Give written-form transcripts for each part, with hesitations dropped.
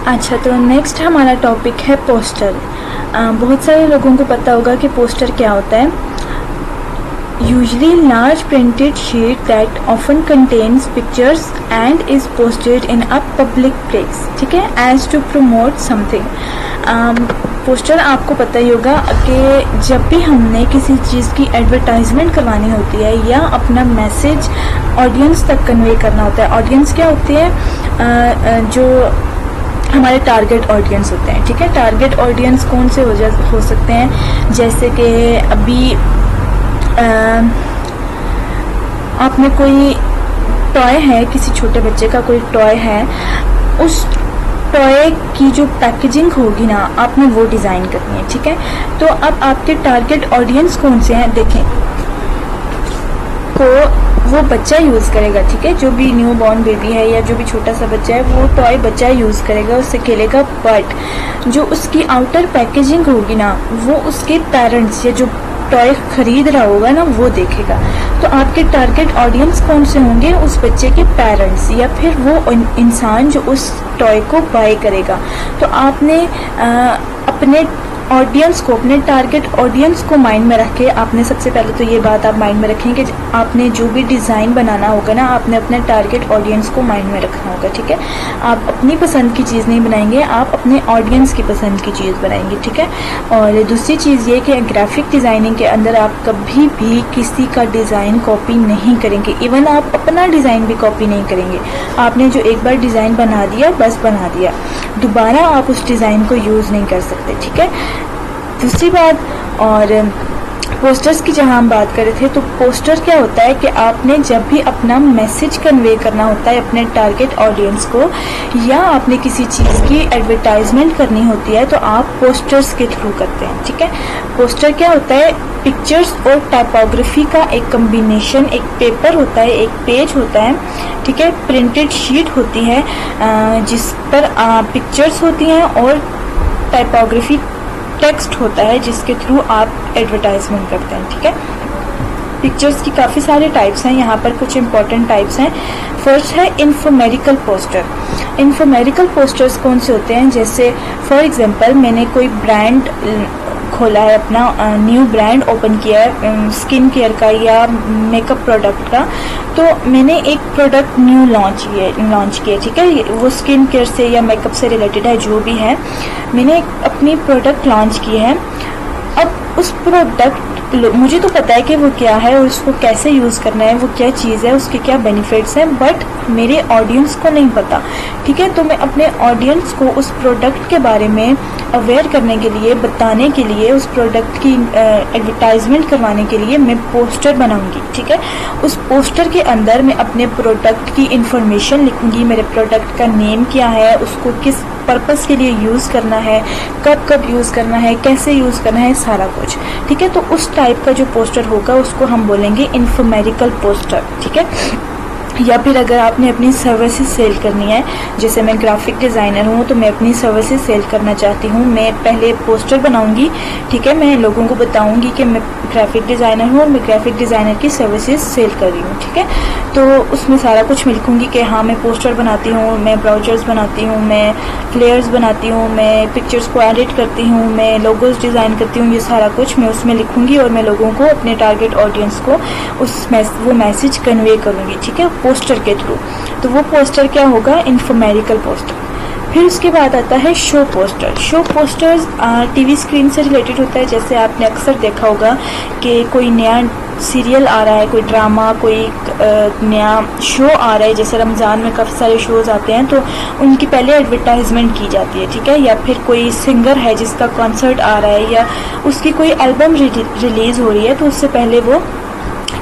अच्छा, तो नेक्स्ट हमारा टॉपिक है पोस्टर। बहुत सारे लोगों को पता होगा कि पोस्टर क्या होता है। Usually large printed sheet that often contains pictures and is posted in a public place, ठीक है, as to promote something। Poster आपको पता ही होगा कि जब भी हमने किसी चीज़ की एडवर्टाइजमेंट करवानी होती है या अपना मैसेज ऑडियंस तक कन्वे करना होता है। ऑडियंस क्या होती है? जो हमारे टारगेट ऑडियंस होते हैं, ठीक है। टारगेट ऑडियंस कौन से हो सकते हैं? जैसे कि अभी आपने कोई टॉय है, किसी छोटे बच्चे का कोई टॉय है, उस टॉय की जो पैकेजिंग होगी ना, आपने वो डिज़ाइन करनी है, ठीक है। तो अब आपके टारगेट ऑडियंस कौन से हैं देखें, को वो बच्चा यूज़ करेगा, ठीक है। जो भी न्यू बॉर्न बेबी है या जो भी छोटा सा बच्चा है, वो टॉय बच्चा यूज़ करेगा, उससे खेलेगा। बट जो उसकी आउटर पैकेजिंग होगी ना, वो उसके पेरेंट्स या जो टॉय खरीद रहा होगा ना, वो देखेगा। तो आपके टारगेट ऑडियंस कौन से होंगे? उस बच्चे के पेरेंट्स या फिर वो इंसान जो उस टॉय को बाय करेगा। तो आपने अपने ऑडियंस को, अपने टारगेट ऑडियंस को माइंड में रख के आपने सबसे पहले तो ये बात आप माइंड में रखें कि आपने जो भी डिज़ाइन बनाना होगा ना, आपने अपने टारगेट ऑडियंस को माइंड में रखना होगा, ठीक है। आप अपनी पसंद की चीज़ नहीं बनाएंगे, आप अपने ऑडियंस की पसंद की चीज़ बनाएंगे, ठीक है। और दूसरी चीज़ ये कि ग्राफिक डिज़ाइनिंग के अंदर आप कभी भी किसी का डिज़ाइन कॉपी नहीं करेंगे। इवन आप अपना डिज़ाइन भी कॉपी नहीं करेंगे। आपने जो एक बार डिज़ाइन बना दिया, बस बना दिया, दोबारा आप उस डिज़ाइन को यूज़ नहीं कर सकते, ठीक है। दूसरी बात, और पोस्टर्स की जहाँ हम बात कर रहे थे, तो पोस्टर क्या होता है कि आपने जब भी अपना मैसेज कन्वे करना होता है अपने टारगेट ऑडियंस को, या आपने किसी चीज़ की एडवर्टाइजमेंट करनी होती है, तो आप पोस्टर्स के थ्रू करते हैं, ठीक है। पोस्टर क्या होता है? पिक्चर्स और टाइपोग्राफी का एक कम्बिनेशन। एक पेपर होता है, एक पेज होता है, ठीक है, प्रिंटेड शीट होती है जिस पर पिक्चर्स होती हैं और टाइपोग्राफी टेक्स्ट होता है जिसके थ्रू आप एडवर्टाइजमेंट करते हैं, ठीक है। पिक्चर्स की काफ़ी सारे टाइप्स हैं, यहाँ पर कुछ इंपॉर्टेंट टाइप्स हैं। फर्स्ट है इन्फोमेरिकल पोस्टर। इन्फोमेरिकल पोस्टर्स कौन से होते हैं? जैसे फॉर एग्जांपल मैंने कोई ब्रांड खोला है, अपना न्यू ब्रांड ओपन किया है स्किन केयर का या मेकअप प्रोडक्ट का, तो मैंने एक प्रोडक्ट न्यू लॉन्च किया, ठीक है। वो स्किन केयर से या मेकअप से रिलेटेड है, जो भी है, मैंने अपनी प्रोडक्ट लॉन्च की है। अब उस प्रोडक्ट, मुझे तो पता है कि वो क्या है और उसको कैसे यूज़ करना है, वो क्या चीज़ है, उसके क्या बेनिफिट्स हैं, बट मेरे ऑडियंस को नहीं पता, ठीक है। तो मैं अपने ऑडियंस को उस प्रोडक्ट के बारे में अवेयर करने के लिए, बताने के लिए, उस प्रोडक्ट की एडवर्टाइजमेंट करवाने के लिए मैं पोस्टर बनाऊंगी, ठीक है। उस पोस्टर के अंदर मैं अपने प्रोडक्ट की इंफॉर्मेशन लिखूंगी, मेरे प्रोडक्ट का नेम क्या है, उसको किस पर्पस के लिए यूज़ करना है, कब कब यूज़ करना है, कैसे यूज़ करना है, सारा कुछ, ठीक है। तो उस टाइप का जो पोस्टर होगा उसको हम बोलेंगे इन्फोमेरिकल पोस्टर, ठीक है। या फिर अगर आपने अपनी सर्विसेज सेल करनी है, जैसे मैं ग्राफिक डिज़ाइनर हूँ तो मैं अपनी सर्विसेज सेल करना चाहती हूँ, मैं पहले पोस्टर बनाऊँगी, ठीक है। मैं लोगों को बताऊँगी कि मैं ग्राफिक डिज़ाइनर हूँ और मैं ग्राफिक डिज़ाइनर की सर्विसेज सेल कर रही हूँ, ठीक है। तो उसमें सारा कुछ मैं लिखूँगी कि हाँ, मैं पोस्टर बनाती हूँ, मैं ब्राउचर्स बनाती हूँ, मैं फ्लेयर्स बनाती हूँ, मैं पिक्चर्स को एडिट करती हूँ, मैं लोगोज डिज़ाइन करती हूँ, ये सारा कुछ मैं उसमें लिखूँगी और मैं लोगों को, अपने टारगेट ऑडियंस को वो मैसेज कन्वे करूँगी, ठीक है, पोस्टर के थ्रू। तो वो पोस्टर क्या होगा? इन्फोमेरिकल पोस्टर। फिर उसके बाद आता है show poster. Show posters TV screen से रिलेटेड होता है। जैसे आपने अक्सर देखा होगा कि कोई नया सीरियल आ रहा है, कोई ड्रामा, कोई नया शो आ रहा है, जैसे रमज़ान में काफ़ी सारे शोज़ आते हैं, तो उनकी पहले एडवर्टाइजमेंट की जाती है, ठीक है। या फिर कोई सिंगर है जिसका कॉन्सर्ट आ रहा है या उसकी कोई एल्बम रिलीज़ हो रही है, तो उससे पहले वो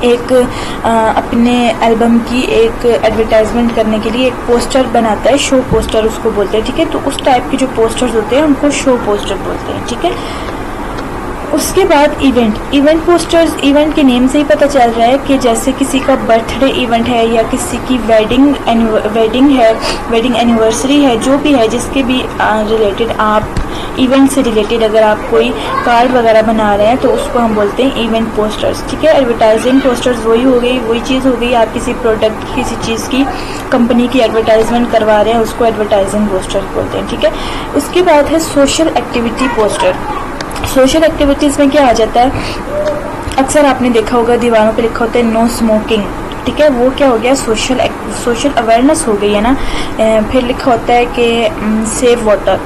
एक अपने एल्बम की एक एडवर्टाइजमेंट करने के लिए एक पोस्टर बनाता है, शो पोस्टर उसको बोलते हैं, ठीक है। तो उस टाइप के जो पोस्टर्स होते हैं उनको शो पोस्टर बोलते हैं, ठीक है। उसके बाद इवेंट पोस्टर्स, इवेंट के नेम से ही पता चल रहा है कि जैसे किसी का बर्थडे इवेंट है या किसी की वेडिंग एनिवर्सरी है, जो भी है, जिसके भी रिलेटेड आप इवेंट से रिलेटेड अगर आप कोई कार्ड वगैरह बना रहे हैं तो उसको हम बोलते हैं इवेंट पोस्टर्स, ठीक है। एडवर्टाइजिंग पोस्टर्स वही हो गई, वही चीज़ हो गई, आप किसी प्रोडक्ट की, किसी चीज़ की, कंपनी की एडवर्टाइजमेंट करवा रहे हैं, उसको एडवर्टाइजिंग पोस्टर बोलते हैं, ठीक है। उसके बाद है social activity poster. Social activities में क्या आ जाता है, अक्सर आपने देखा होगा दीवारों पे लिखा होता है नो स्मोकिंग, ठीक है। वो क्या हो गया, सोशल अवेयरनेस हो गई है ना। फिर लिखा होता है कि सेव वाटर,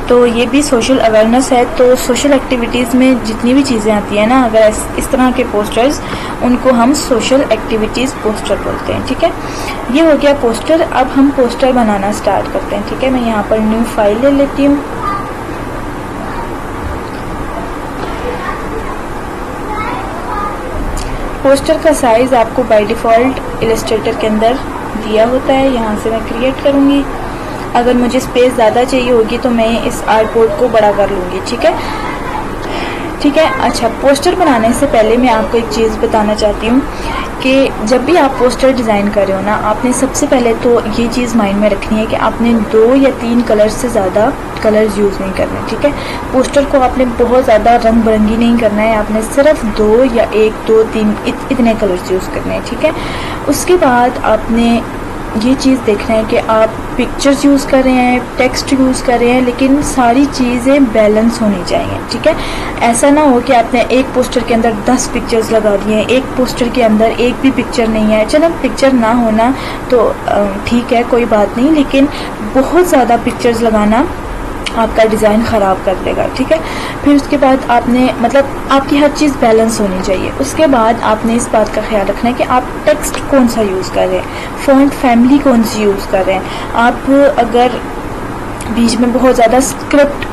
तो ये भी सोशल अवेयरनेस है। तो सोशल एक्टिविटीज़ में जितनी भी चीज़ें आती हैं ना, अगर इस तरह के पोस्टर्स, उनको हम सोशल एक्टिविटीज़ पोस्टर बोलते हैं, ठीक है। ये हो गया पोस्टर। अब हम पोस्टर बनाना स्टार्ट करते हैं, ठीक है। मैं यहाँ पर न्यू फाइल ले लेती हूँ। पोस्टर का साइज़ आपको बाय डिफ़ॉल्ट इलस्ट्रेटर के अंदर दिया होता है, यहाँ से मैं क्रिएट करूँगी। अगर मुझे स्पेस ज़्यादा चाहिए होगी तो मैं इस आर्टबोर्ड को बड़ा कर लूँगी, ठीक है, ठीक है। अच्छा, पोस्टर बनाने से पहले मैं आपको एक चीज़ बताना चाहती हूँ कि जब भी आप पोस्टर डिज़ाइन कर रहे हो ना, आपने सबसे पहले तो ये चीज़ माइंड में रखनी है कि आपने 2 या 3 कलर से ज़्यादा कलर्स यूज़ नहीं करने, ठीक है। पोस्टर को आपने बहुत ज़्यादा रंग बिरंगी नहीं करना है, आपने सिर्फ 2 या 1, 2, 3 इतने कलर्स यूज़ करने हैं, ठीक है। उसके बाद आपने ये चीज़ देखना है कि आप पिक्चर्स यूज़ कर रहे हैं, टेक्स्ट यूज़ कर रहे हैं, लेकिन सारी चीज़ें बैलेंस होनी चाहिए, ठीक है। ऐसा ना हो कि आपने एक पोस्टर के अंदर 10 पिक्चर्स लगा दिए हैं, एक पोस्टर के अंदर एक भी पिक्चर नहीं है। चलो, पिक्चर ना होना तो ठीक है, कोई बात नहीं, लेकिन बहुत ज़्यादा पिक्चर्स लगाना आपका डिज़ाइन ख़राब कर देगा, ठीक है। फिर उसके बाद आपने मतलब आपकी हर चीज़ बैलेंस होनी चाहिए। उसके बाद आपने इस बात का ख्याल रखना है कि आप टेक्स्ट कौन सा यूज़ कर रहे हैं, फ़ॉन्ट फैमिली कौन सी यूज़ कर रहे हैं। आप अगर बीच में बहुत ज़्यादा स्क्रिप्ट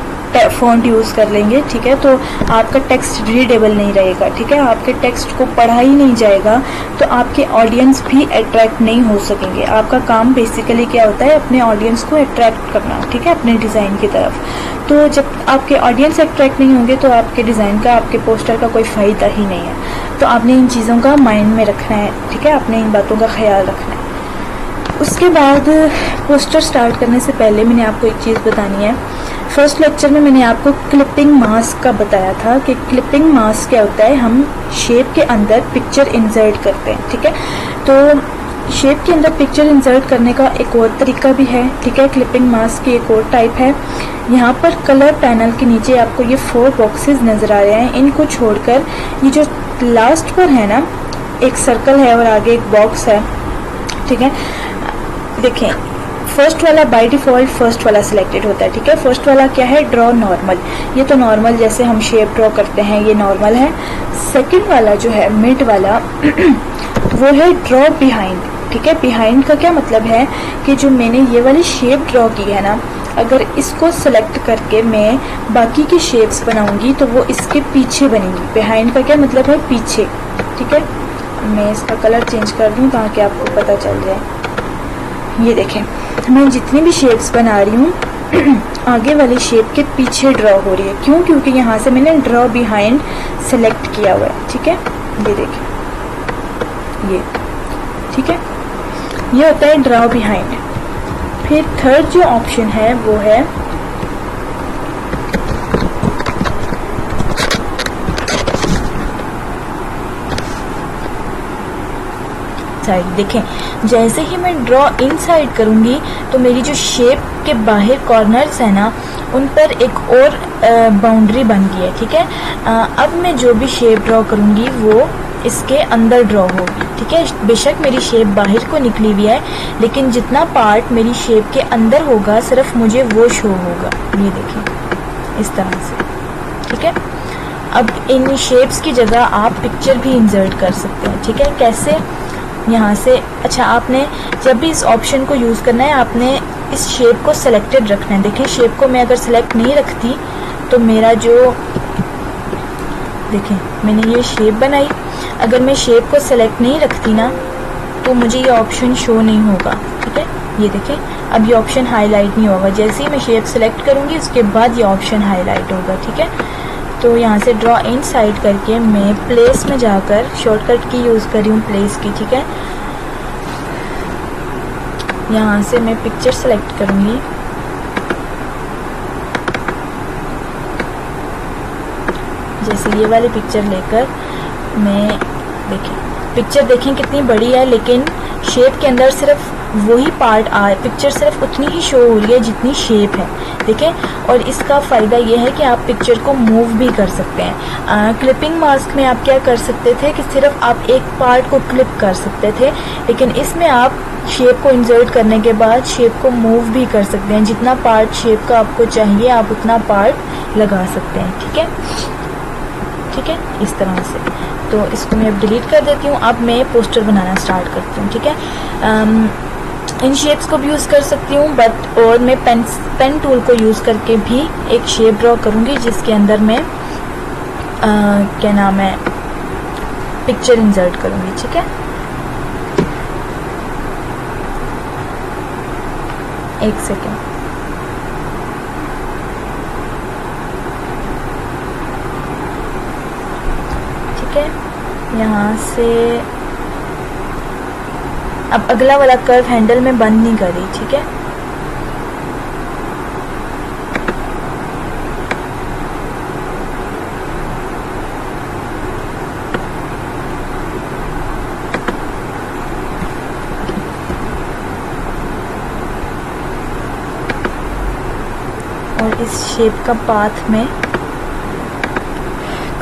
फ़ॉन्ट यूज़ कर लेंगे, ठीक है, तो आपका टेक्स्ट रीडेबल नहीं रहेगा, ठीक है। आपके टेक्स्ट को पढ़ा ही नहीं जाएगा, तो आपके ऑडियंस भी अट्रैक्ट नहीं हो सकेंगे। आपका काम बेसिकली क्या होता है, अपने ऑडियंस को अट्रैक्ट करना, ठीक है, अपने डिज़ाइन की तरफ। तो जब आपके ऑडियंस अट्रैक्ट नहीं होंगे तो आपके डिज़ाइन का, आपके पोस्टर का कोई फ़ायदा ही नहीं है। तो आपने इन चीज़ों का माइंड में रखना है, ठीक है, आपने इन बातों का ख्याल रखना है। उसके बाद पोस्टर स्टार्ट करने से पहले मैंने आपको एक चीज़ बतानी है। फर्स्ट लेक्चर में मैंने आपको क्लिपिंग मास्क का बताया था कि क्लिपिंग मास्क क्या होता है। हम शेप के अंदर पिक्चर इंसर्ट करते हैं, ठीक है। तो शेप के अंदर पिक्चर इंसर्ट करने का एक और तरीका भी है, ठीक है। क्लिपिंग मास्क की एक और टाइप है। यहाँ पर कलर पैनल के नीचे आपको ये 4 बॉक्सेस नज़र आ रहे हैं। इनको छोड़कर ये जो लास्ट पर है ना, एक सर्कल है और आगे एक बॉक्स है, ठीक है। देखें, फर्स्ट वाला बाय डिफ़ॉल्ट फर्स्ट वाला सिलेक्टेड होता है, ठीक है। फर्स्ट वाला क्या है, ड्रॉ नॉर्मल, ये तो नॉर्मल जैसे हम शेप ड्रॉ करते हैं, ये नॉर्मल है। सेकंड वाला जो है मिड वाला वो है ड्रॉ बिहाइंड, ठीक है। बिहाइंड का क्या मतलब है कि जो मैंने ये वाली शेप ड्रॉ की है ना, अगर इसको सेलेक्ट करके मैं बाकी की शेप्स बनाऊंगी तो वो इसके पीछे बनेंगी। बिहाइंड का क्या मतलब है, पीछे, ठीक है। मैं इसका कलर चेंज कर दूँ ताकि आपको पता चल जाए। ये देखें, मैं जितनी भी शेप्स बना रही हूँ आगे वाली शेप के पीछे ड्रॉ हो रही है। क्यों? क्योंकि यहाँ से मैंने ड्रॉ बिहाइंड सेलेक्ट किया हुआ है, ठीक है। ये देखें, ये ठीक है, ये होता है ड्रॉ बिहाइंड। फिर थर्ड जो ऑप्शन है वो है साइड। देखें, जैसे ही मैं ड्रॉ इन साइड करूँगी तो मेरी जो शेप के बाहर कॉर्नर्स है ना, उन पर एक और बाउंड्री बन गई है, ठीक है। अब मैं जो भी शेप ड्रॉ करूँगी वो इसके अंदर ड्रॉ होगी, ठीक है। बेशक मेरी शेप बाहर को निकली हुई है, लेकिन जितना पार्ट मेरी शेप के अंदर होगा सिर्फ मुझे वो शो होगा। ये देखिए, इस तरह से, ठीक है। अब इन शेप्स की जगह आप पिक्चर भी इंसर्ट कर सकते हैं, ठीक है। कैसे? यहाँ से, अच्छा, आपने जब भी इस ऑप्शन को यूज़ करना है आपने इस शेप को सिलेक्टेड रखना है। देखिए, शेप को मैं अगर सिलेक्ट नहीं रखती तो मेरा जो, देखें, मैंने ये शेप बनाई, अगर मैं शेप को सिलेक्ट नहीं रखती ना तो मुझे ये ऑप्शन शो नहीं होगा, ठीक है। ये देखें, अब ये ऑप्शन हाईलाइट नहीं होगा। जैसे ही मैं शेप सिलेक्ट करूँगी उसके बाद ये ऑप्शन हाईलाइट होगा, ठीक है। तो यहाँ से ड्रॉ इन साइड करके मैं प्लेस में जाकर शॉर्टकट की यूज़ कर रही हूँ, प्लेस की, ठीक है। यहाँ से मैं पिक्चर सेलेक्ट करूँगी, जैसे ये वाली पिक्चर लेकर मैं, देखें पिक्चर देखें कितनी बड़ी है, लेकिन शेप के अंदर सिर्फ वही पार्ट पिक्चर सिर्फ उतनी ही शो हो रही है जितनी शेप है, देखें। और इसका फ़ायदा ये है कि आप पिक्चर को मूव भी कर सकते हैं। क्लिपिंग मास्क में आप क्या कर सकते थे कि सिर्फ आप एक पार्ट को क्लिप कर सकते थे, लेकिन इसमें आप शेप को इंसर्ट करने के बाद शेप को मूव भी कर सकते हैं। जितना पार्ट शेप का आपको चाहिए आप उतना पार्ट लगा सकते हैं, ठीक है, ठीक है, इस तरह से। तो इसको मैं अब डिलीट कर देती हूँ। अब मैं पोस्टर बनाना स्टार्ट करती हूँ, ठीक है। इन शेप्स को भी यूज़ कर सकती हूँ, बट और मैं पेन टूल को यूज़ करके भी एक शेप ड्रॉ करूँगी जिसके अंदर मैं क्या नाम है पिक्चर इंसर्ट करूँगी, ठीक है। एक सेकेंड, ठीक है। यहाँ से अब अगला वाला कर्व हैंडल में बंद नहीं कर रही, ठीक है। और इस शेप का पाथ में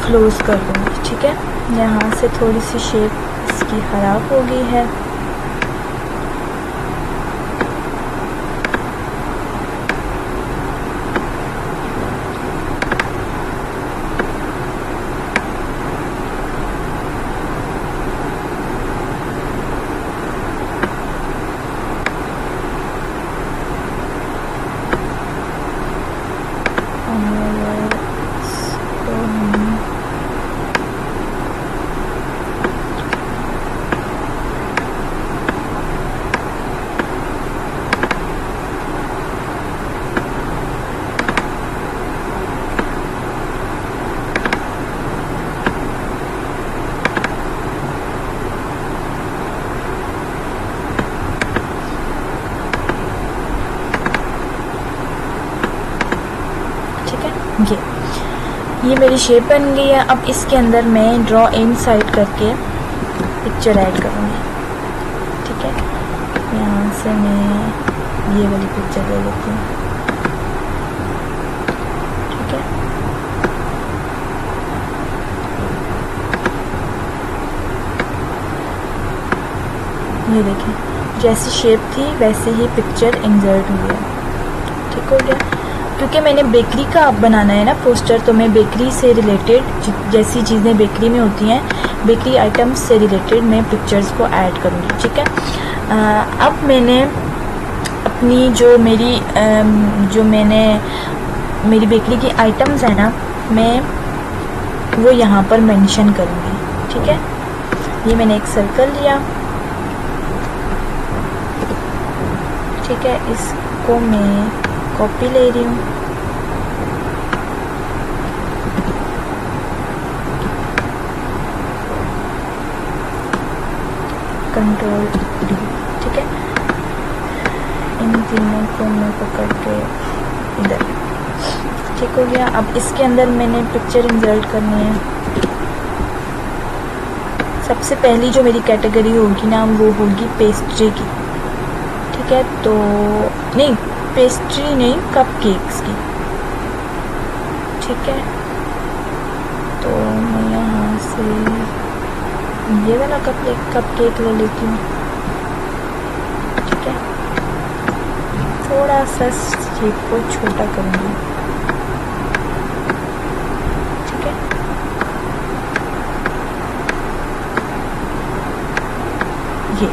क्लोज कर दूंगी, ठीक है। यहाँ से थोड़ी सी शेप इसकी खराब हो गई है, ये मेरी शेप बन गई है। अब इसके अंदर मैं ड्रॉ इन साइड करके पिक्चर ऐड करूँगी, ठीक है। यहाँ से मैं ये वाली पिक्चर ले लेती हूँ, ठीक है। ये देखें जैसी शेप थी वैसे ही पिक्चर इंसर्ट हुई है, ठीक हो गया। क्योंकि मैंने बेकरी का अब बनाना है ना पोस्टर, तो मैं बेकरी से रिलेटेड जैसी चीज़ें बेकरी में होती हैं, बेकरी आइटम्स से रिलेटेड मैं पिक्चर्स को ऐड करूँगी, ठीक है। अब मैंने अपनी जो मेरी बेकरी की आइटम्स है ना, मैं वो यहाँ पर मेंशन करूँगी, ठीक है। ये मैंने एक सर्कल लिया, ठीक है। इसको मैं कॉपी ले रही हूँ, कंट्रोल डी, ठीक है। इन तीनों को मैं पकड़ के इधर, ठीक हो गया। अब इसके अंदर मैंने पिक्चर इंसर्ट करनी है। सबसे पहली जो मेरी कैटेगरी होगी ना वो होगी पेस्ट्री की, ठीक है। तो नहीं, पेस्ट्री नहीं, कप केक्स की, ठीक है। तो मैं यहाँ से ये वाला कप केक ले लेती हूँ, ठीक है। थोड़ा सा शेप को छोटा करूँगी, ठीक है। ये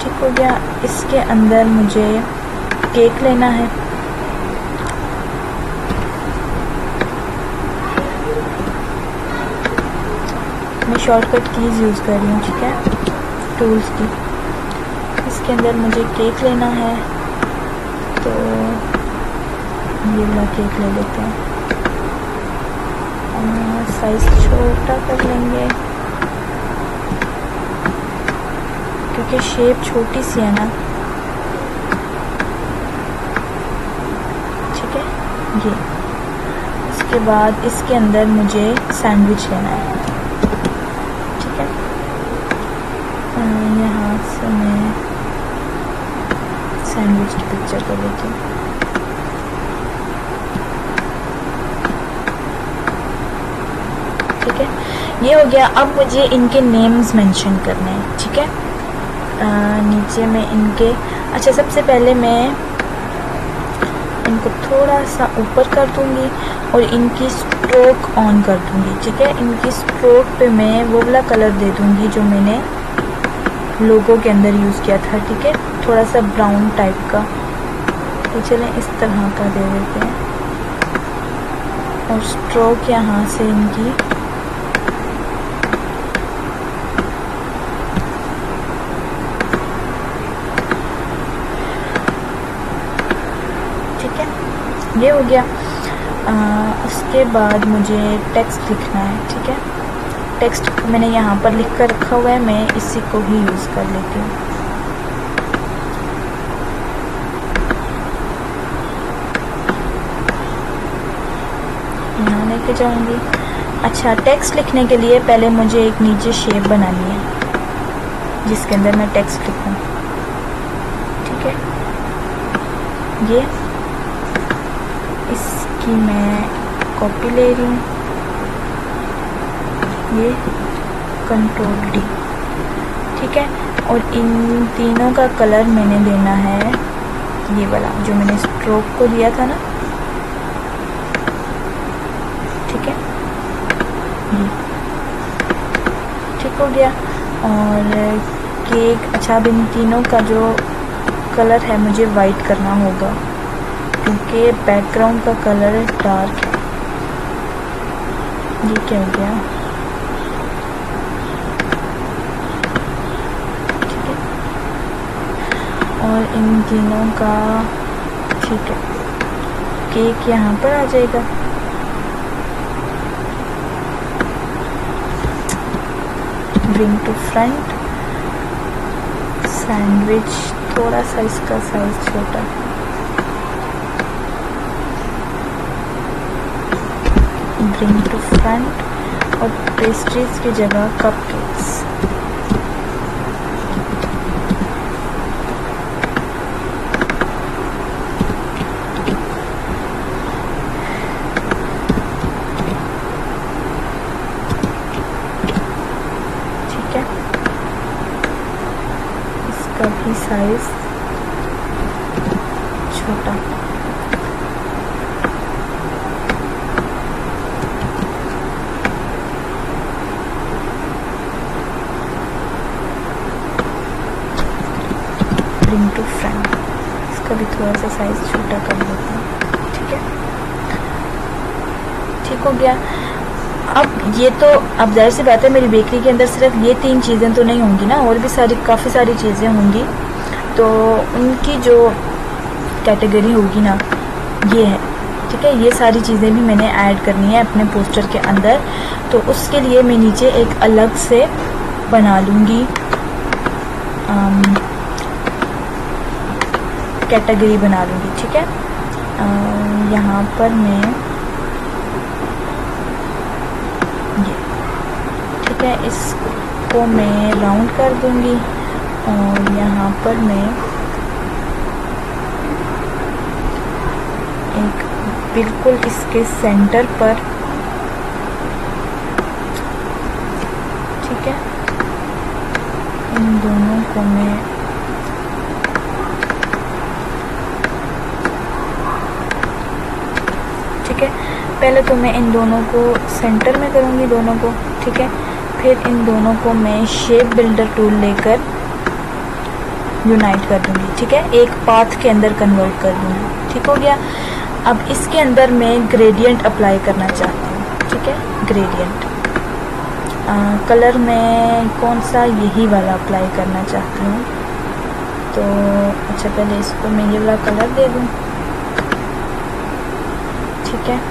ठीक हो गया। इसके अंदर मुझे केक लेना है, मैं शॉर्टकट कीज़ यूज़ कर रही हूँ, ठीक है, टूल्स की। इसके अंदर मुझे केक लेना है, तो ये वाला केक ले लेते हैं। साइज़ छोटा कर लेंगे क्योंकि शेप छोटी सी है ना, ठीक है। ये उसके बाद इसके अंदर मुझे सैंडविच लेना है, ठीक है। यहाँ से मैं सैंडविच की पिक्चर कर लेती हूँ। ठीक है, ये हो गया। अब मुझे इनके नेम्स मेंशन करने हैं, ठीक है। नीचे में इनके, अच्छा सबसे पहले मैं इनको थोड़ा सा ऊपर कर दूंगी और इनकी स्ट्रोक ऑन कर दूंगी, ठीक है। इनकी स्ट्रोक पे मैं वो वाला कलर दे दूंगी जो मैंने लोगो के अंदर यूज़ किया था, ठीक है, थोड़ा सा ब्राउन टाइप का। तो चलें इस तरह का दे देते हैं और स्ट्रोक यहाँ से इनकी ये हो गया। उसके बाद मुझे टेक्स्ट लिखना है, ठीक है। टेक्स्ट मैंने यहाँ पर लिख कर रखा हुआ है, मैं इसी को ही यूज़ कर लेती हूँ। यहाँ लेके जाऊँगी। अच्छा, टेक्स्ट लिखने के लिए पहले मुझे एक नीचे शेप बनानी है जिसके अंदर मैं टेक्स्ट लिखूँ, ठीक है। ये इसकी मैं कॉपी ले रही हूँ, ये कंट्रोल डी, ठीक है। और इन तीनों का कलर मैंने देना है ये वाला जो मैंने स्ट्रोक को दिया था ना, ठीक है, ये ठीक हो गया। और केक, अच्छा अब इन तीनों का जो कलर है मुझे वाइट करना होगा क्योंकि बैकग्राउंड का कलर डार्क है। ये क्या हो गया, ठीक है। और इन तीनों का, ठीक है, केक यहाँ पर आ जाएगा। ब्रिंग टू फ्रंट, सैंडविच थोड़ा सा इसका साइज छोटा, ब्रिंग टू फ्रंट, और पेस्ट्रीज की जगह कपकेक्स। ठीक है, इसका भी साइज छोटा। ब्रिंग टू फ्रंट, इसका भी थोड़ा सा साइज छोटा कर लेते हैं, ठीक है। ठीक हो गया। अब ये तो, अब जाहिर सी बात है मेरी बेकरी के अंदर सिर्फ ये 3 चीज़ें तो नहीं होंगी ना, और भी काफ़ी सारी चीज़ें होंगी, तो उनकी जो कैटेगरी होगी ना ये है, ठीक है। ये सारी चीज़ें भी मैंने ऐड करनी है अपने पोस्टर के अंदर, तो उसके लिए मैं नीचे एक अलग से बना लूँगी कैटेगरी बना लूँगी, ठीक है। यहाँ पर मैं ये, ठीक है, इसको मैं राउंड कर दूँगी और यहाँ पर मैं एक बिल्कुल इसके सेंटर पर, ठीक है, इन दोनों को मैं पहले तो मैं इन दोनों को सेंटर में करूँगी, दोनों को, ठीक है। फिर इन दोनों को मैं शेप बिल्डर टूल लेकर यूनाइट कर दूँगी, ठीक है, एक पाथ के अंदर कन्वर्ट कर दूँगी, ठीक हो गया। अब इसके अंदर मैं ग्रेडियंट अप्लाई करना चाहती हूँ, ठीक है, ग्रेडियंट कलर मैं कौन सा, यही वाला अप्लाई करना चाहती हूँ। तो अच्छा, पहले इसको मैं ये वाला कलर दे दूँ, ठीक है।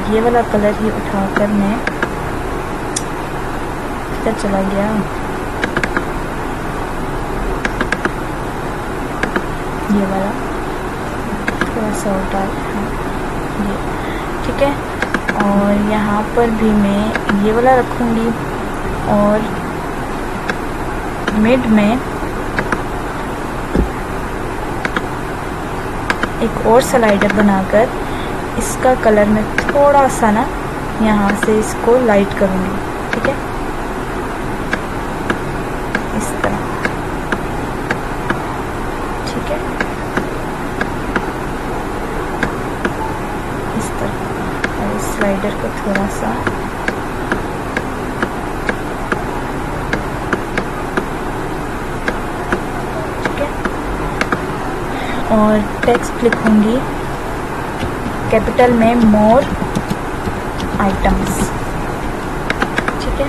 ये वाला कलर ही उठाकर मैं, किधर चला गया, ये वाला थोड़ा सा डार्क है, ये, ठीक है। और यहाँ पर भी मैं ये वाला रखूँगी और मिड में एक और स्लाइडर बनाकर इसका कलर मैं थोड़ा सा ना यहाँ से इसको लाइट करूँगी, ठीक है, इस तरह, ठीक है, इस तरह। और इस स्लाइडर को थोड़ा सा और टेक्स्ट लिखूंगी कैपिटल में मोर आइटम्स, ठीक है।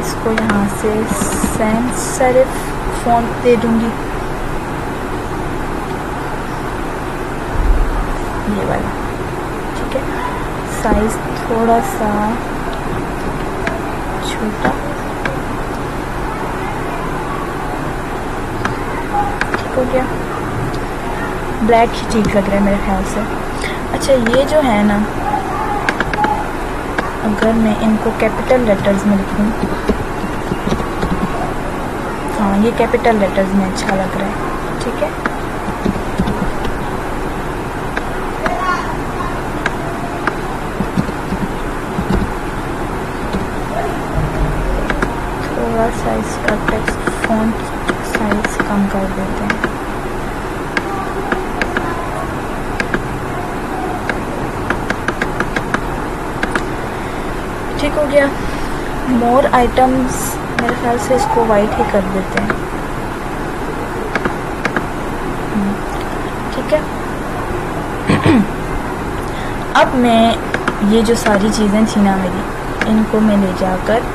इसको यहाँ से सैंस सेरिफ फॉन्ट दे दूंगी, ये वाला, ठीक है। साइज थोड़ा सा छोटा, ठीक हो गया। ब्लैक ही ठीक लग रहा है मेरे ख्याल से। अच्छा, ये जो है ना, अगर मैं इनको कैपिटल लेटर्स में लिखूं, हाँ ये कैपिटल लेटर्स में अच्छा लग रहा है, ठीक है। थोड़ा सा इसका टेक्स्ट फॉन्ट साइज कम कर देते हैं। ठीक हो गया। मोर आइटम्स मेरे ख्याल से इसको वाइट ही कर देते हैं, ठीक है। अब मैं ये जो सारी चीज़ें थी ना मेरी, इनको मैं ले जाकर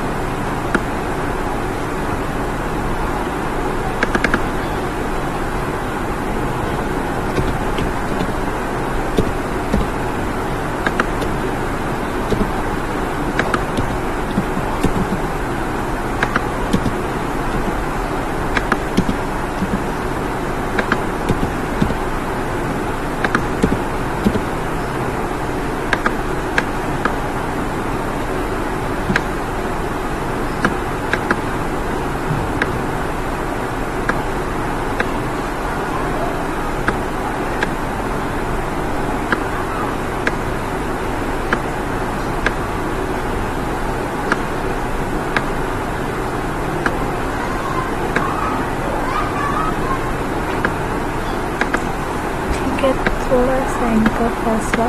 थोड़ा सा इनका फासला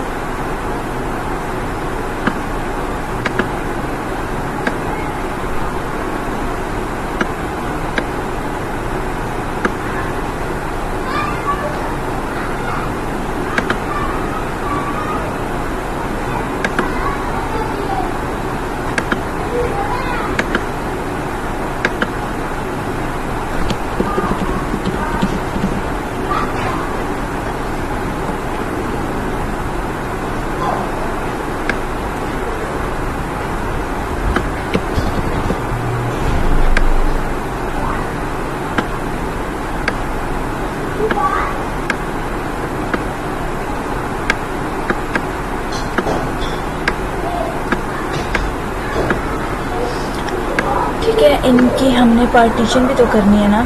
ठीक है। इनकी हमने पार्टीशन भी तो करनी है ना,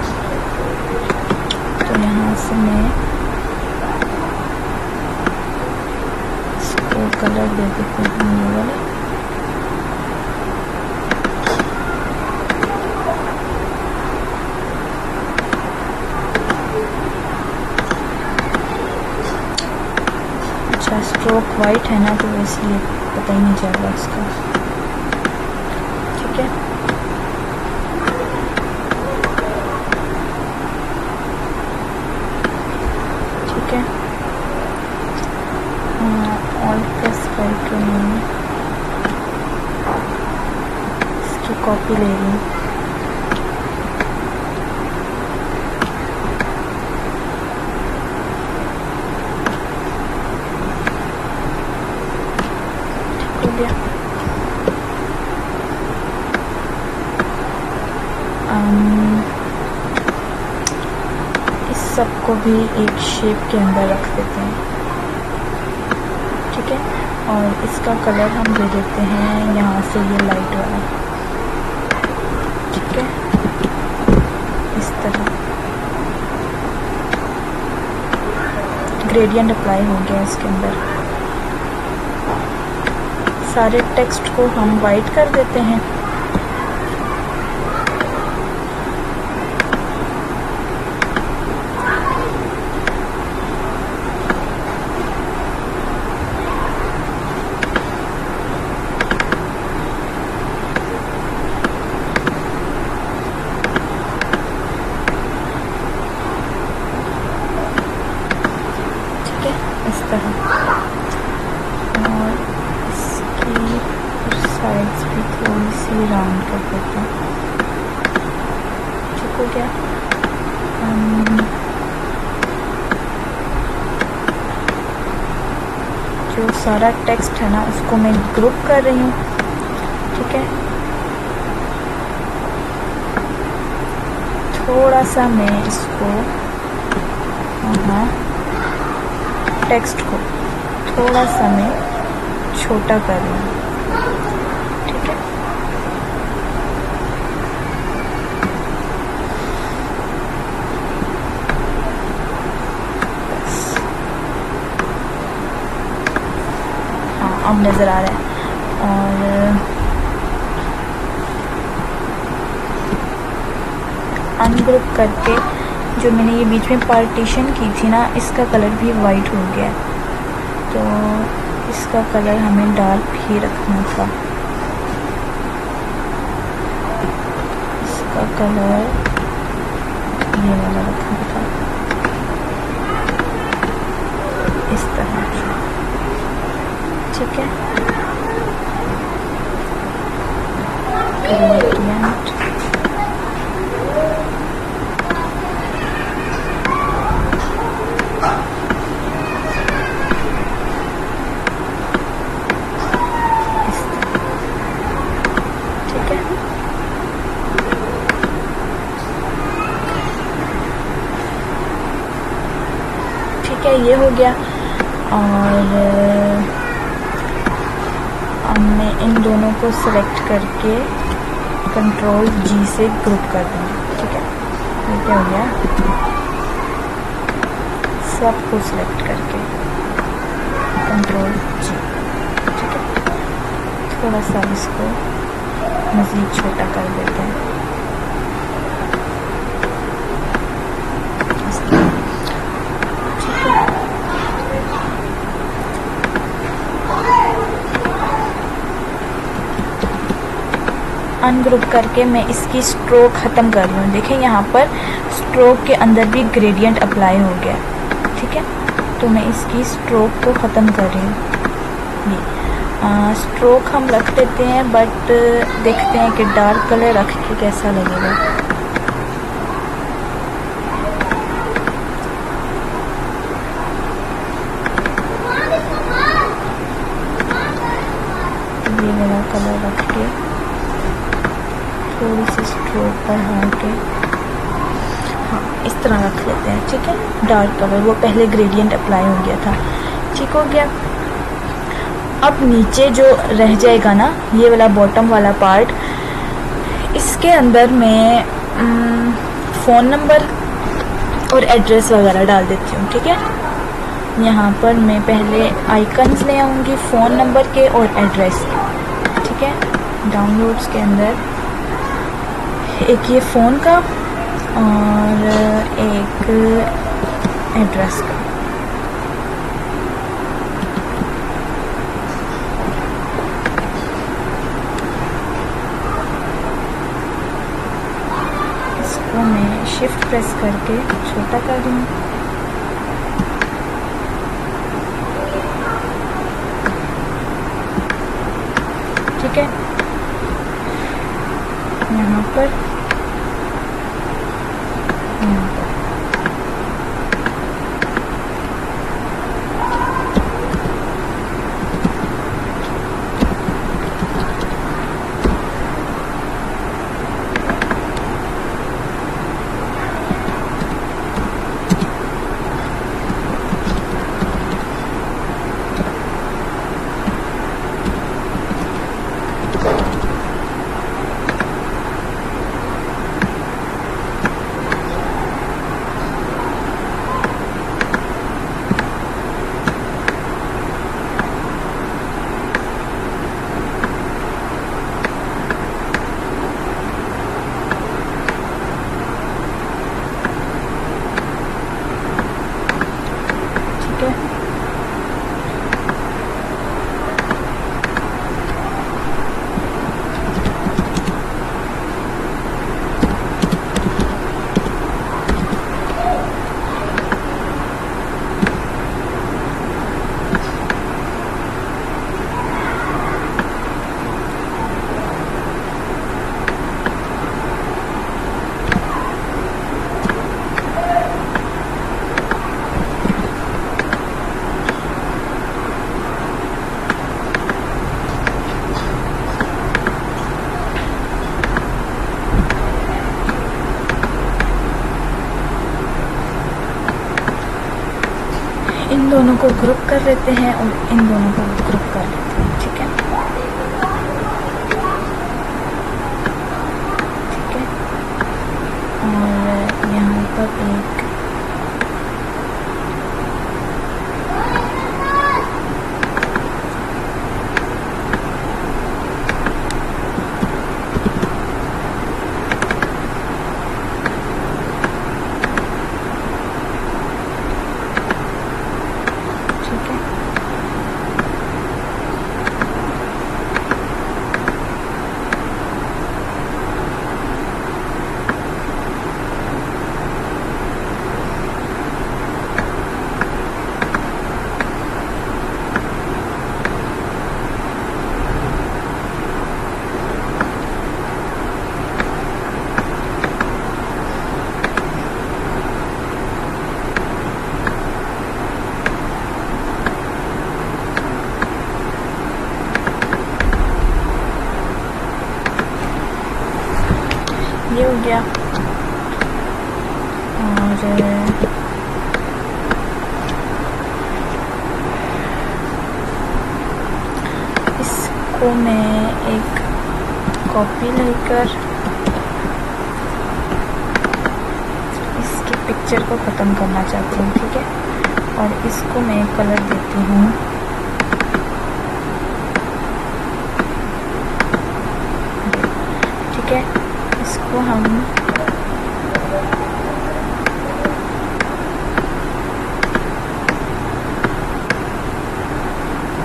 तो यहाँ से मैं इसको कलर दे देती हूँ ये वाला। अच्छा, स्ट्रोक वाइट है ना, तो इसलिए पता ही नहीं चल रहा इसका, ठीक है। ऑल प्लस वाइट में इसकी कॉपी ले रही हूँ, ठीक हो गया। इस सब को भी एक शेप के अंदर रख देते हैं, ठीक है। और इसका कलर हम दे देते हैं यहाँ से ये लाइट वाला, ठीक है, इस तरह ग्रेडियंट अप्लाई हो गया इसके अंदर। सारे टेक्स्ट को हम वाइट कर देते हैं। इस तरह, और इसकी साइड्स भी थोड़ी सी राउंड कर देते हैं। ठीक हो गया। जो सारा टेक्स्ट है ना उसको मैं ग्रुप कर रही हूँ, ठीक है। थोड़ा सा मैं इसको टेक्स्ट को थोड़ा सा मैं छोटा कर रही हूँ, ठीक है। हाँ, अब नज़र आ रहा है। और अनग्रुप करके जो मैंने ये बीच में पार्टीशन की थी ना, इसका कलर भी वाइट हो गया, तो इसका कलर हमें डार्क ही रखना था। इसका कलर ये वाला रखना था, इस तरह, ठीक है। ग्रेडियंट ये हो गया। और अब मैं इन दोनों को सिलेक्ट करके कंट्रोल जी से ग्रुप कर दूँगी, ठीक है। ये क्या हो गया, सबको सिलेक्ट करके कंट्रोल जी, ठीक है। थोड़ा सा इसको मज़ीद छोटा कर देते हैं। अनग्रुप करके मैं इसकी स्ट्रोक ख़त्म कर रही हूँ। देखें यहाँ पर स्ट्रोक के अंदर भी ग्रेडियंट अप्लाई हो गया, ठीक है। तो मैं इसकी स्ट्रोक को ख़त्म कर रही हूँ। ये स्ट्रोक हम रख देते हैं, बट देखते हैं कि डार्क कलर रख के कैसा लगेगा। ये वाला कलर रख के थोड़ी सी स्ट्रोक बढ़ा के, हाँ, इस तरह रख लेते हैं, ठीक है। डार्क कलर वो पहले ग्रेडियंट अप्लाई हो गया था, ठीक हो गया। अब नीचे जो रह जाएगा ना, ये वाला बॉटम वाला पार्ट, इसके अंदर मैं फ़ोन नंबर और एड्रेस वगैरह डाल देती हूँ, ठीक है। यहाँ पर मैं पहले आइकन्स ले आऊँगी फ़ोन नंबर के और एड्रेस के, ठीक है। डाउनलोड्स के अंदर एक ये फ़ोन का और एक एड्रेस का, इसको मैं शिफ्ट प्रेस करके छोटा कर दूँ, ठीक है। यहाँ पर ठीक है। इन दोनों को ग्रुप कर लेते हैं और इन दोनों को ग्रुप कर लेते हैं, ठीक है। ठीक है, और यहाँ पर एक ये हो गया। और इसको मैं एक कॉपी लेकर इसकी पिक्चर को ख़त्म करना चाहती हूँ, ठीक है। और इसको मैं कलर देती हूँ ठीक है। इसको हम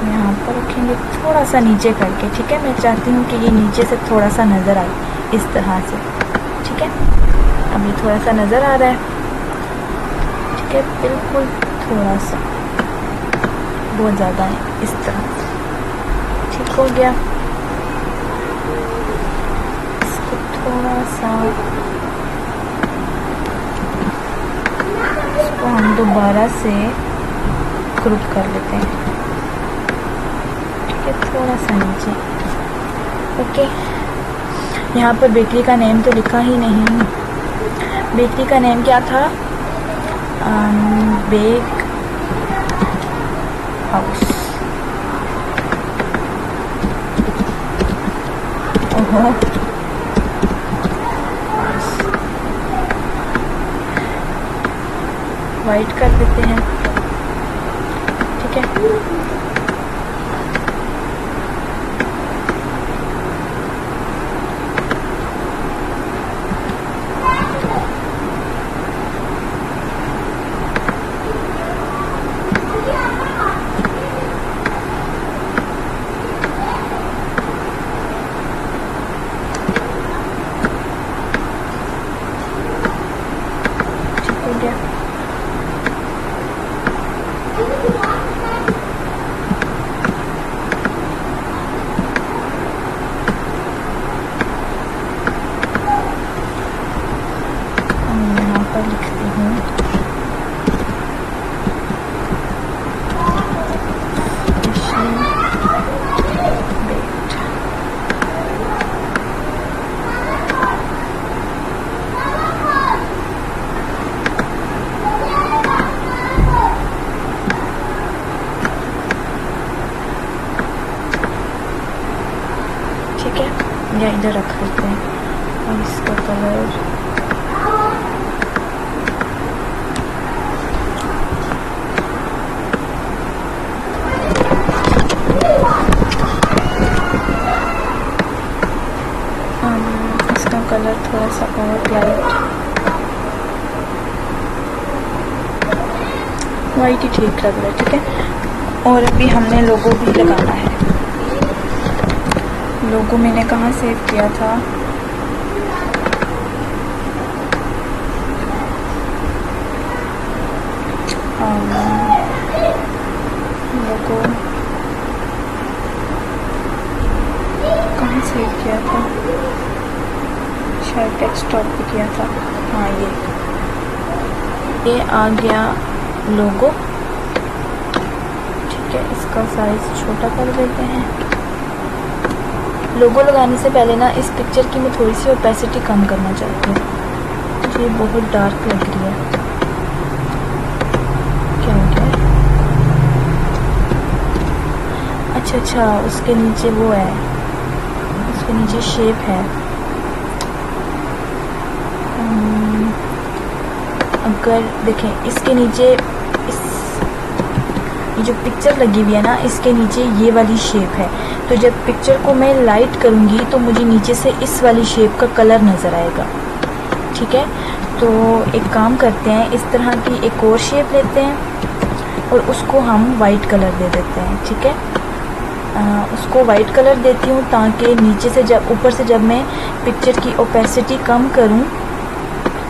यहाँ पर रखेंगे थोड़ा सा नीचे करके, ठीक है। मैं चाहती हूँ कि ये नीचे से थोड़ा सा नज़र आए इस तरह से, ठीक है। अब ये थोड़ा सा नज़र आ रहा है, ठीक है, बिल्कुल थोड़ा सा, बहुत ज़्यादा है, इस तरह से, ठीक हो गया। थोड़ा सा इसको हम दोबारा से ग्रुप कर लेते हैं, ठीक है, थोड़ा सा नीचे, ओके। यहाँ पर बेकरी का नेम तो लिखा ही नहीं। बेकरी का नेम क्या था? Bake house. ओहो, वाइट कर देते हैं, ठीक है। ठीक हो गया। यहाँ पर लिखती हूँ ठीक है, या इधर रख लेते हैं। और इसका कलर इसका कलर थोड़ा सा और लाइट, वाइट ही ठीक लग रहा है, ठीक है। और अभी हमने लोगो भी लगाना है। लोगो मैंने कहाँ सेव किया था, लोगो कहाँ सेव किया था, शायद डेस्कटॉप पे किया था। हाँ, ये आ गया लोगो, ठीक है। इसका साइज छोटा कर देते हैं। लोगो लगाने से पहले ना इस पिक्चर की मैं थोड़ी सी ओपेसिटी कम करना चाहती हूँ, मुझे ये बहुत डार्क लग रही है। क्या हो गया? अच्छा, उसके नीचे वो है, उसके नीचे शेप है। अगर देखें इसके नीचे, इस ये जो पिक्चर लगी हुई है ना, इसके नीचे ये वाली शेप है। तो जब पिक्चर को मैं लाइट करूँगी तो मुझे नीचे से इस वाली शेप का कलर नज़र आएगा, ठीक है। तो एक काम करते हैं, इस तरह की एक और शेप लेते हैं और उसको हम वाइट कलर दे देते हैं, ठीक है। उसको वाइट कलर देती हूँ ताकि नीचे से जब ऊपर से जब मैं पिक्चर की ओपेसिटी कम करूँ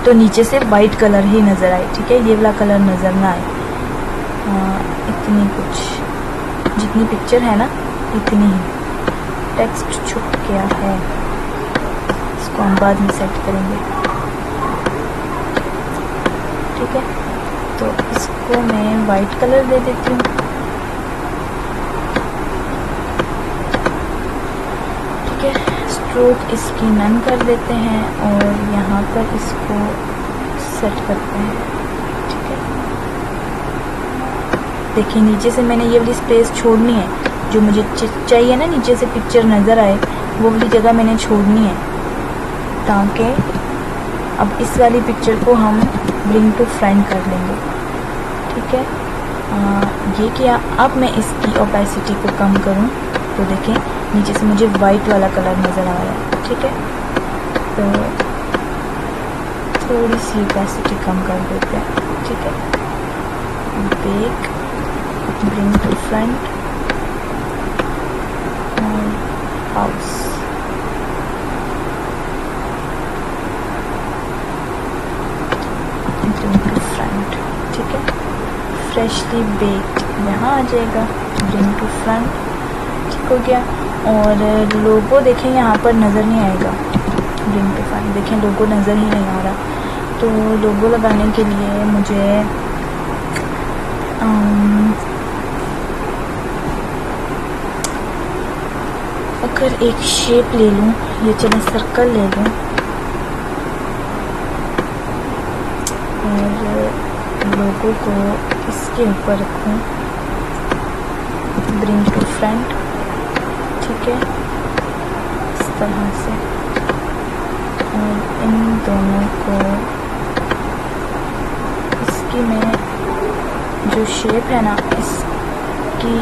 तो नीचे से वाइट कलर ही नज़र आए, ठीक है। ये वाला कलर नज़र ना आए। इतनी कुछ जितनी पिक्चर है ना इतनी ही। टेक्स्ट छुप गया है, इसको हम बाद में सेट करेंगे, ठीक है। तो इसको मैं वाइट कलर दे देती हूँ, ठीक है। स्ट्रोक इसकी नन कर देते हैं और यहाँ पर इसको सेट करते हैं, ठीक है। देखिए नीचे से मैंने ये वाली स्पेस छोड़नी है, जो मुझे चाहिए ना नीचे से पिक्चर नज़र आए, वो वाली जगह मैंने छोड़नी है, ताकि अब इस वाली पिक्चर को हम ब्रिंग टू फ्रंट कर लेंगे, ठीक है। ये किया। अब मैं इसकी ओपेसिटी को कम करूं तो देखें नीचे से मुझे वाइट वाला कलर नज़र आ रहा है, ठीक है। तो थोड़ी सी ओपेसिटी कम कर देते हैं, ठीक है। बैक, ब्रिंग टू फ्रंट और हाउस, ब्रिंग टू फ्रंट, ठीक है। फ्रेशली बेक्ड यहाँ आ जाएगा, ब्रिंग टू फ्रंट, ठीक हो गया। और लोगो देखें यहाँ पर नज़र नहीं आएगा, ब्रिंग टू फ्रंट देखें लोगो नज़र ही नहीं आ रहा। तो लोगो लगाने के लिए मुझे अगर एक शेप ले लूँ, ये चलो सर्कल ले लूँ और लोगो को इसके ऊपर रखूँ, ब्रिंग टू फ्रंट, ठीक है, इस तरह से। और इन दोनों को इसकी मैं जो शेप है ना, इसकी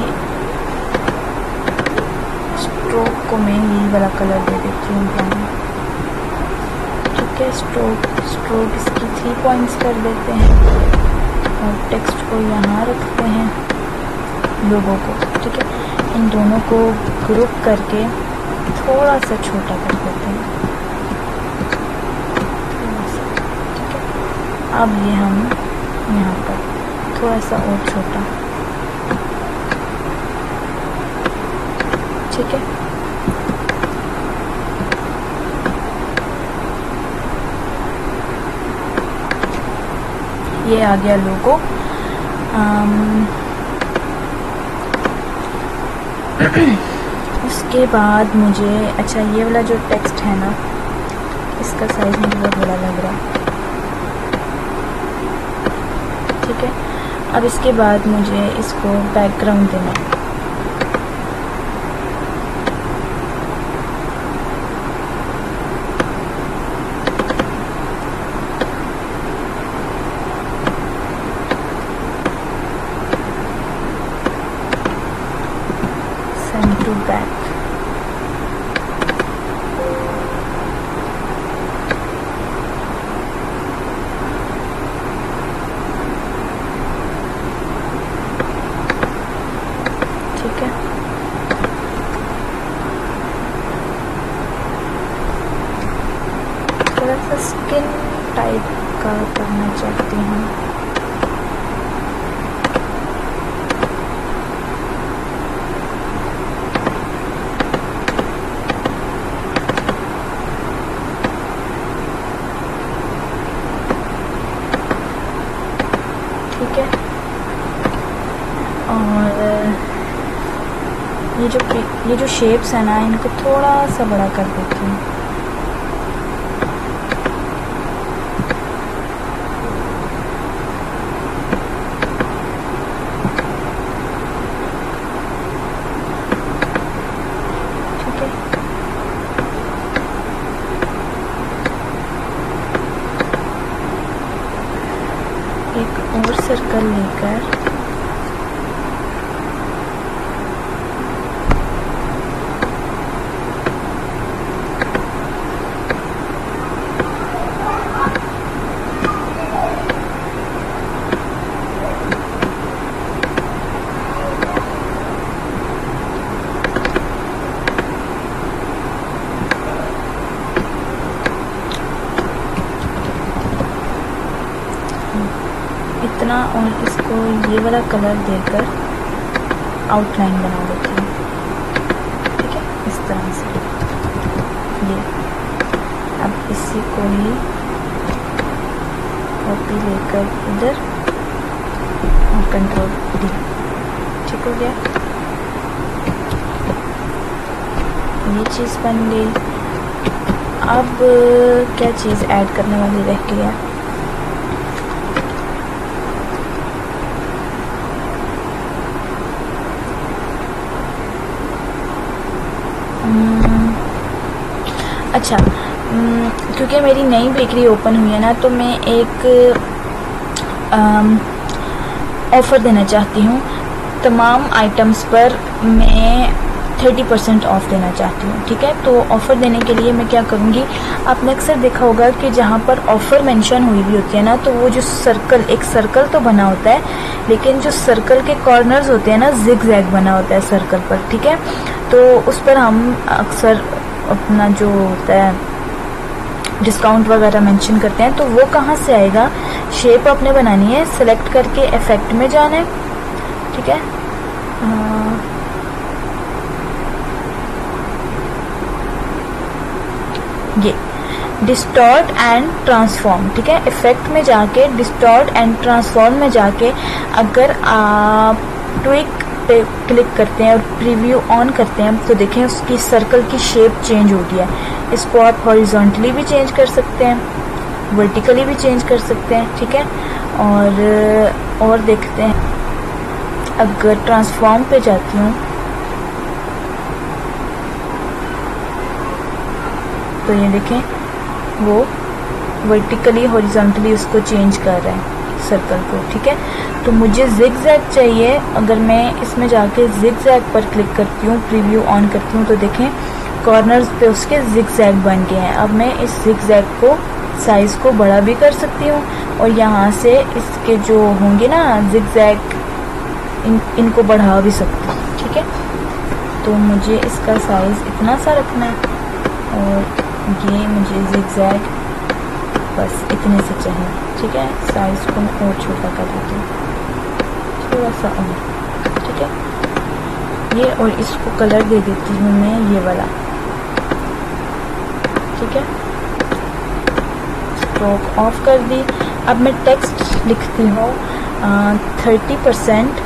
स्ट्रोक को मैं यही वाला कलर दे देती हूँ ब्राउन, ठीक है। स्ट्रोक इसकी 3 पॉइंट्स कर देते हैं और टेक्स्ट को यहाँ रखते हैं, लोगों को, ठीक है। इन दोनों को ग्रुप करके थोड़ा सा छोटा कर देते हैं, थोड़ा सा, ठीक है। अब ये हम यहाँ पर थोड़ा सा और छोटा, ठीक है। ये आ गया लोगो। उसके बाद मुझे अच्छा ये वाला जो टेक्स्ट है ना, इसका साइज मुझे बहुत बड़ा लग रहा है, ठीक है। अब इसके बाद मुझे इसको बैकग्राउंड देना है, सेंड टू बैक, का करना चाहती हूँ। ठीक है, और ये जो शेप्स है ना, इनको थोड़ा सा बड़ा कर देती हूँ। ठीक है, एक और सर्कल लेकर इतना, और इसको ये वाला कलर देकर आउटलाइन बना देती हूँ। ठीक है, इस तरह से। ये अब इसी को ही कॉपी लेकर इधर और कंट्रोल डी। ठीक हो गया, ये चीज़ बन गई। अब क्या चीज़ ऐड करने वाली रह गई है? अच्छा, क्योंकि मेरी नई बेकरी ओपन हुई है ना, तो मैं एक ऑफ़र देना चाहती हूँ। तमाम आइटम्स पर मैं 30% ऑफ़ देना चाहती हूँ। ठीक है, तो ऑफ़र देने के लिए मैं क्या करूँगी, आपने अक्सर देखा होगा कि जहाँ पर ऑफ़र मेंशन हुई हुई होती है ना, तो वो जो सर्कल, एक सर्कल तो बना होता है, लेकिन जो सर्कल के कॉर्नर्स होते हैं ना, जिग जैग बना होता है सर्कल पर। ठीक है, तो उस पर हम अक्सर अपना जो होता है डिस्काउंट वगैरह मेंशन करते हैं। तो वो कहाँ से आएगा? शेप आपने बनानी है, सेलेक्ट करके इफेक्ट में जाना है। ठीक है, ये डिस्टॉर्ट एंड ट्रांसफॉर्म। ठीक है, इफेक्ट में जाके डिस्टॉर्ट एंड ट्रांसफॉर्म में जाके अगर आप ट्विक पे क्लिक करते हैं और प्रीव्यू ऑन करते हैं, तो देखें उसकी सर्कल की शेप चेंज हो गया है। इसको आप हॉरिजॉन्टली भी चेंज कर सकते हैं, वर्टिकली भी चेंज कर सकते हैं। ठीक है, और देखते हैं, अगर ट्रांसफॉर्म पे जाती हूँ तो ये देखें वो वर्टिकली हॉरिजॉन्टली उसको चेंज कर रहा है सर्कल को। ठीक है, तो मुझे जिग जैग चाहिए। अगर मैं इसमें जाके जिग जैग पर क्लिक करती हूँ, प्रीव्यू ऑन करती हूँ, तो देखें कॉर्नर्स पे उसके जिग जैग बन गए हैं। अब मैं इस जिग जैग को साइज़ को बड़ा भी कर सकती हूँ, और यहाँ से इसके जो होंगे ना जिग जैग, इनको बढ़ा भी सकती हूँ। ठीक है, तो मुझे इसका साइज़ इतना सा रखना है, और ये मुझे जिग जैग बस इतने से चाहिए। ठीक है, साइज़ को मैं और छोटा कर देती हूँ, थोड़ा सा और। ठीक है, ये, और इसको कलर दे देती हूँ मैं ये वाला। ठीक है, स्ट्रोक ऑफ कर दी। अब मैं टेक्स्ट लिखती हूँ 30%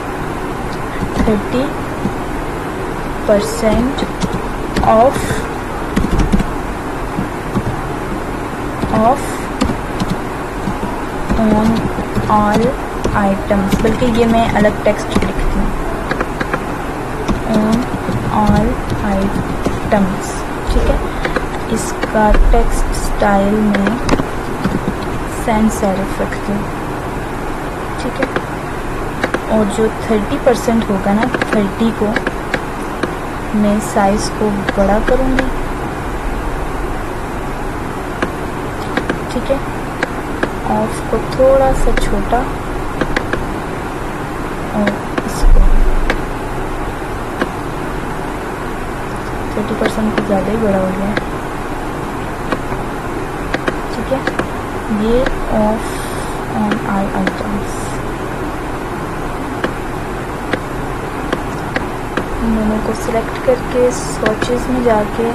ऑफ ऑन ऑल आइटम्स, बल्कि ये मैं अलग टेक्स्ट लिखती हूँ, ऑन ऑल आइटम्स। ठीक है, इसका टेक्स्ट स्टाइल में सैंस सेरिफ रखती हूँ। ठीक है, और जो 30% होगा ना, 30 को मैं साइज़ को बड़ा करूँगी। ठीक है, ऑफ को थोड़ा सा छोटा, और इसको 30% ज़्यादा ही बड़ा हो गया है। ठीक है, ये of on I items. Mono को सिलेक्ट करके स्वॉचेस में जाके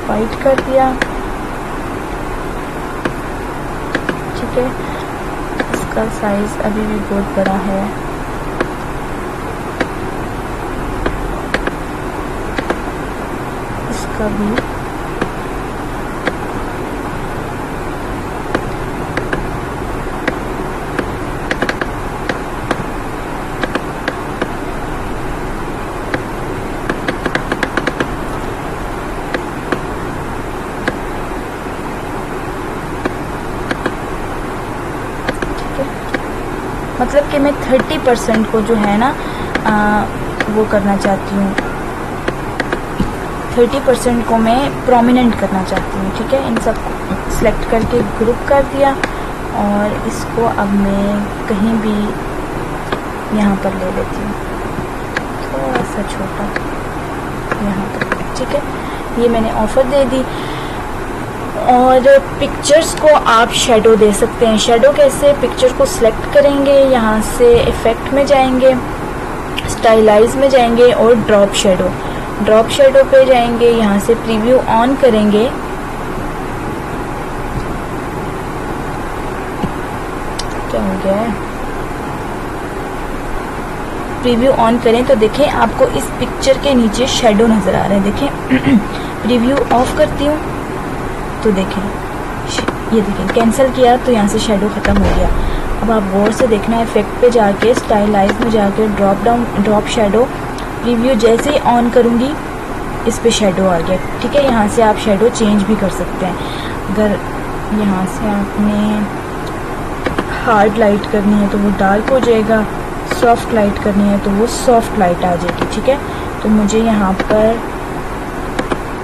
वाइट कर दिया। ठीक है, इसका साइज अभी भी बहुत बड़ा है। इसका भी मतलब कि मैं 30% को जो है ना वो करना चाहती हूँ, 30% को मैं प्रोमिनेंट करना चाहती हूँ। ठीक है, इन सब को सिलेक्ट करके ग्रुप कर दिया और इसको अब मैं कहीं भी यहाँ पर ले लेती हूँ, थोड़ा सा छोटा यहाँ पर। ठीक है, ये मैंने ऑफर दे दी। और पिक्चर्स को आप शेडो दे सकते हैं। शेडो कैसे? पिक्चर को सिलेक्ट करेंगे, यहाँ से इफ़ेक्ट में जाएंगे, स्टाइलाइज में जाएंगे और ड्रॉप शेडो पे जाएंगे, यहाँ से प्रीव्यू ऑन करेंगे। क्या हो गया है? प्रीव्यू ऑन करें तो देखें आपको इस पिक्चर के नीचे शेडो नज़र आ रहे हैं। देखें प्रीव्यू ऑफ करती हूँ तो देखें, ये देखें, कैंसिल किया तो यहाँ से शेडो ख़त्म हो गया। अब आप गौर से देखना है, इफेक्ट पे जाके स्टाइलाइज में जाके ड्रॉप शेडो, प्रीव्यू जैसे ही ऑन करूँगी इस पे शेडो आ गया। ठीक है, यहाँ से आप शेडो चेंज भी कर सकते हैं। अगर यहाँ से आपने हार्ड लाइट करनी है तो वो डार्क हो जाएगा, सॉफ्ट लाइट करनी है तो वो सॉफ्ट लाइट आ जाएगी। ठीक है, तो मुझे यहाँ पर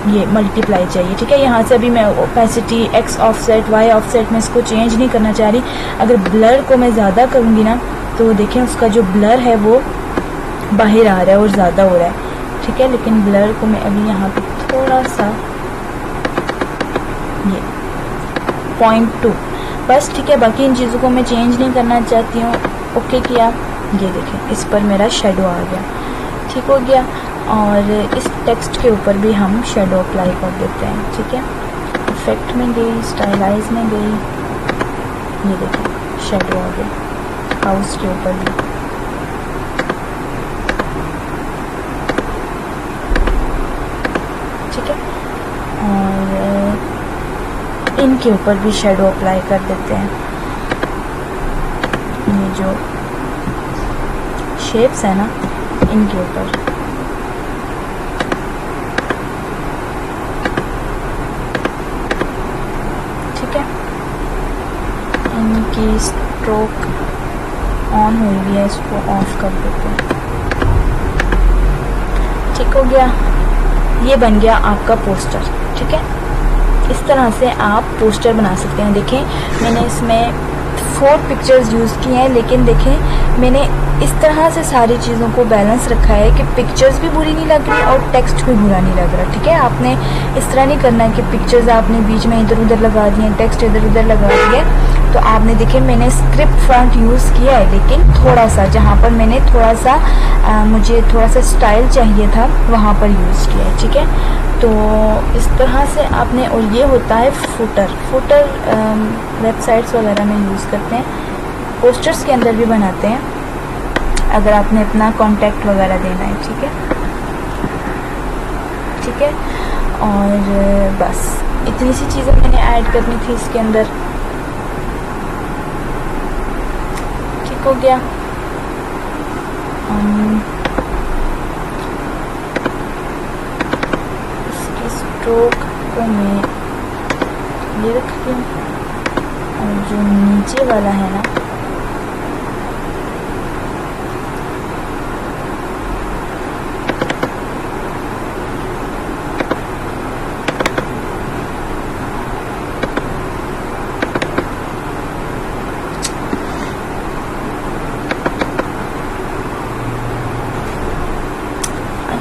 ये मल्टीप्लाई चाहिए। ठीक है, यहाँ से अभी मैं opacity, x offset, y offset में इसको चेंज नहीं करना चाह रही। अगर ब्लर को मैं ज़्यादा करूँगी ना तो देखें उसका जो ब्लर है वो बाहर आ रहा है और ज़्यादा हो रहा है। ठीक है, लेकिन ब्लर को मैं अभी यहाँ पे थोड़ा सा, ये 0.2 बस। ठीक है, बाकी इन चीज़ों को मैं चेंज नहीं करना चाहती हूँ। ओके किया, ये देखें इस पर मेरा शेडो आ गया। ठीक हो गया, और इस टेक्स्ट के ऊपर भी हम शेडो अप्लाई कर देते हैं। ठीक है, इफेक्ट में गई, स्टाइलाइज में गई, ये देखिए शेडो आ गया हाउस के ऊपर भी। ठीक है, और इनके ऊपर भी शेडो अप्लाई कर देते हैं। ये जो शेप्स है ना, इनके ऊपर इनकी स्ट्रोक ऑन हुई हुई है, इसको ऑफ कर देते हैं। ठीक हो गया, ये बन गया आपका पोस्टर। ठीक है, इस तरह से आप पोस्टर बना सकते हैं। देखें मैंने इसमें 4 पिक्चर्स यूज़ की हैं, लेकिन देखें मैंने इस तरह से सारी चीज़ों को बैलेंस रखा है कि पिक्चर्स भी बुरी नहीं लग रही और टेक्स्ट भी बुरा नहीं लग रहा। ठीक है, आपने इस तरह नहीं करना है कि पिक्चर्स आपने बीच में इधर उधर लगा दिए, टेक्स्ट इधर उधर लगा दिए। तो आपने देखें मैंने स्क्रिप्ट फॉन्ट यूज़ किया है, लेकिन थोड़ा सा जहाँ पर मैंने थोड़ा सा मुझे थोड़ा सा स्टाइल चाहिए था वहाँ पर यूज़ किया है। ठीक है, तो इस तरह से आपने, और ये होता है फुटर वेबसाइट्स वगैरह में यूज़ करते हैं, पोस्टर्स के अंदर भी बनाते हैं अगर आपने अपना कॉन्टैक्ट वगैरह देना है। ठीक है, ठीक है, और बस इतनी सी चीज़ें मैंने ऐड करनी थी इसके अंदर। ठीक हो गया, इसकी स्ट्रोक को मैं ये रखती हूँ, और जो नीचे वाला है ना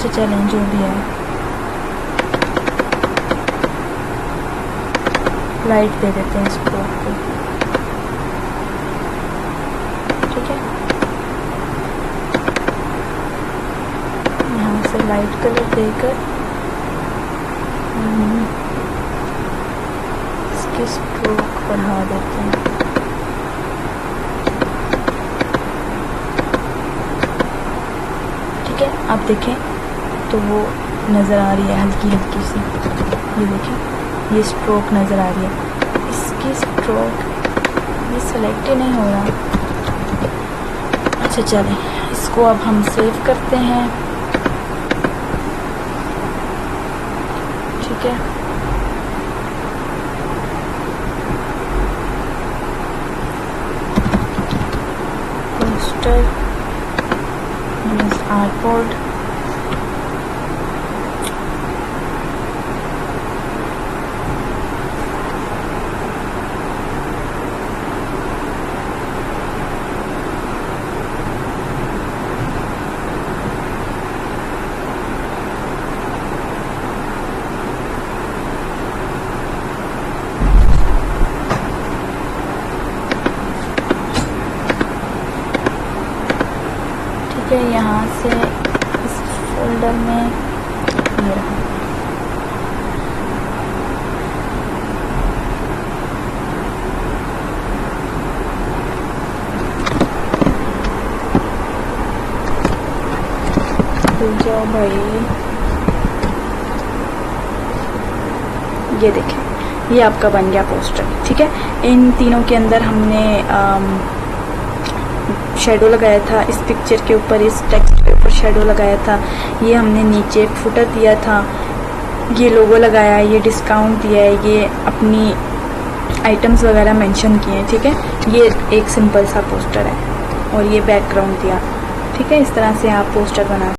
चलें जो भी है, लाइट दे देते हैं स्ट्रोक को, ठीक है। यहाँ से लाइट कलर देकर इसकी स्ट्रोक बढ़ा देते हैं। ठीक है, आप देखें तो वो नज़र आ रही है हल्की हल्की सी, ये देखें ये स्ट्रोक नज़र आ रही है। इसकी स्ट्रोक ये सेलेक्ट ही नहीं हो रहा। अच्छा चलें, इसको अब हम सेव करते हैं, ठीक है। पोस्टर आर्टबोर्ड, यहाँ से इस फोल्डर में ये रहा। खुल जाओ भाई, ये देखें ये आपका बन गया पोस्टर, ठीक है। इन तीनों के अंदर हमने शेडो लगाया था, इस पिक्चर के ऊपर, इस टेक्स्ट के ऊपर शेडो लगाया था। ये हमने नीचे फुटर दिया था, ये लोगो लगाया, ये डिस्काउंट दिया है, ये अपनी आइटम्स वगैरह मेंशन किए हैं, ठीक है। ये एक सिंपल सा पोस्टर है और ये बैकग्राउंड दिया, ठीक है। इस तरह से आप पोस्टर बना